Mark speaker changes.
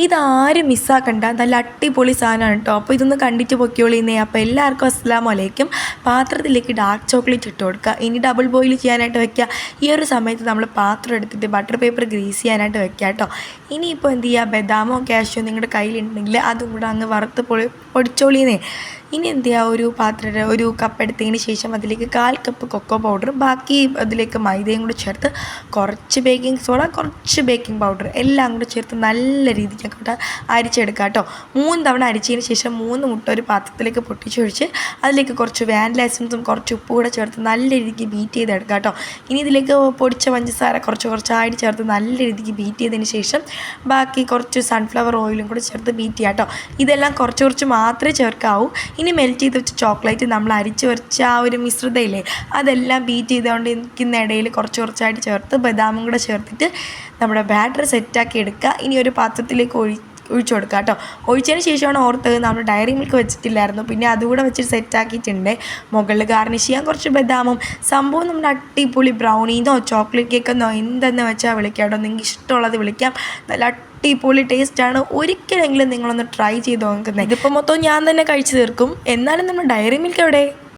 Speaker 1: ഇതാരും മിസ്സാക്കണ്ട, നല്ല അടിപൊളി സാധനമാണ് കേട്ടോ. അപ്പോൾ ഇതൊന്ന് കണ്ടിട്ട് പൊക്കിയോളിന്നേ. അപ്പോൾ എല്ലാവർക്കും അസ്സലാമു അലൈക്കും. പാത്രത്തിലേക്ക് ഡാർക്ക് ചോക്ലേറ്റ് ഇട്ട് കൊടുക്കുക. ഇനി ഡബിൾ ബോയിൽ ചെയ്യാനായിട്ട് വെക്കുക. ഈ ഒരു സമയത്ത് നമ്മൾ പാത്രം എടുത്തിട്ട് ബട്ടർ പേപ്പർ ഗ്രീസ് ചെയ്യാനായിട്ട് വെക്കുക കേട്ടോ. ഇനിയിപ്പോൾ എന്ത് ചെയ്യുക, ബദാമോ കാഷ്യോ നിങ്ങളുടെ കയ്യിലുണ്ടെങ്കിൽ അതും കൂടെ അങ്ങ് വറുത്ത് പൊടിച്ചോളിന്നേ. ഇനി എന്ത് ചെയ്യുക, ഒരു കപ്പ് എടുത്തതിന് ശേഷം അതിലേക്ക് 1/4 കപ്പ് കൊക്കോ പൗഡർ, ബാക്കി അതിലേക്ക് മൈദയും കൂടി ചേർത്ത് കുറച്ച് ബേക്കിംഗ് സോഡ, കുറച്ച് ബേക്കിംഗ് പൗഡർ എല്ലാം കൂടി ചേർത്ത് നല്ല രീതിക്ക് അങ്ങോട്ട് അരിച്ചെടുക്കുക കേട്ടോ. 3 തവണ അരിച്ചതിന് ശേഷം 3 മുട്ട ഒരു പാത്രത്തിലേക്ക് പൊട്ടിച്ചൊഴിച്ച് അതിലേക്ക് കുറച്ച് വാനില എസൻസും കുറച്ച് ഉപ്പ് കൂടെ ചേർത്ത് നല്ല രീതിക്ക് ബീറ്റ് ചെയ്തെടുക്കുക കേട്ടോ. ഇനി ഇതിലേക്ക് പൊടിച്ച പഞ്ചസാര കുറച്ചായിട്ട് ചേർത്ത് നല്ല രീതിക്ക് ബീറ്റ് ചെയ്തതിന് ശേഷം ബാക്കി കുറച്ച് സൺഫ്ലവർ ഓയിലും കൂടി ചേർത്ത് ബീറ്റ് ചെയ്യുക കേട്ടോ. ഇതെല്ലാം കുറച്ച് മാത്രമേ ചേർക്കാവൂ. ഇനി മെൽറ്റ് ചെയ്ത് വെച്ച ചോക്ലേറ്റ് നമ്മൾ അരിച്ച് വെച്ച ആ ഒരു മിശ്രിതയില്ലേ, അതെല്ലാം ബീറ്റ് ചെയ്തുകൊണ്ട് ഇരിക്കുന്ന ഇടയിൽ കുറച്ചായിട്ട് ചേർത്ത് ബദാമും കൂടെ ചേർത്തിട്ട് നമ്മുടെ ബാറ്റർ സെറ്റാക്കി എടുക്കുക. ഇനി ഒരു പാത്രത്തിലേക്ക് ഒഴിച്ചു കൊടുക്കുക കേട്ടോ. ഒഴിച്ചതിന് ശേഷമാണ് ഓർത്തത് നമ്മൾ ഡയറി മിൽക്ക് വെച്ചിട്ടില്ലായിരുന്നു, പിന്നെ അതുകൂടെ വെച്ചിട്ട് സെറ്റാക്കിയിട്ടുണ്ട്. മുകളിൽ ഗാർണിഷ് ചെയ്യാൻ കുറച്ച് ബദാമും. സംഭവം നമ്മുടെ അടിപൊളി ബ്രൗണീന്നോ ചോക്ലേറ്റ് കേക്കെന്നോ എന്തെന്ന് വെച്ചാൽ വിളിക്കാം കേട്ടോ. നിങ്ങൾക്ക് ഇഷ്ടമുള്ളത് വിളിക്കാം. നല്ല അടിപൊളി ടേസ്റ്റാണ്. ഒരിക്കലെങ്കിലും നിങ്ങളൊന്ന് ട്രൈ ചെയ്ത് നോക്കുന്നത്. ഇതിപ്പോൾ മൊത്തം ഞാൻ തന്നെ കഴിച്ചു തീർക്കും. എന്നാലും നമ്മൾ ഡയറി മിൽക്ക് എവിടെ?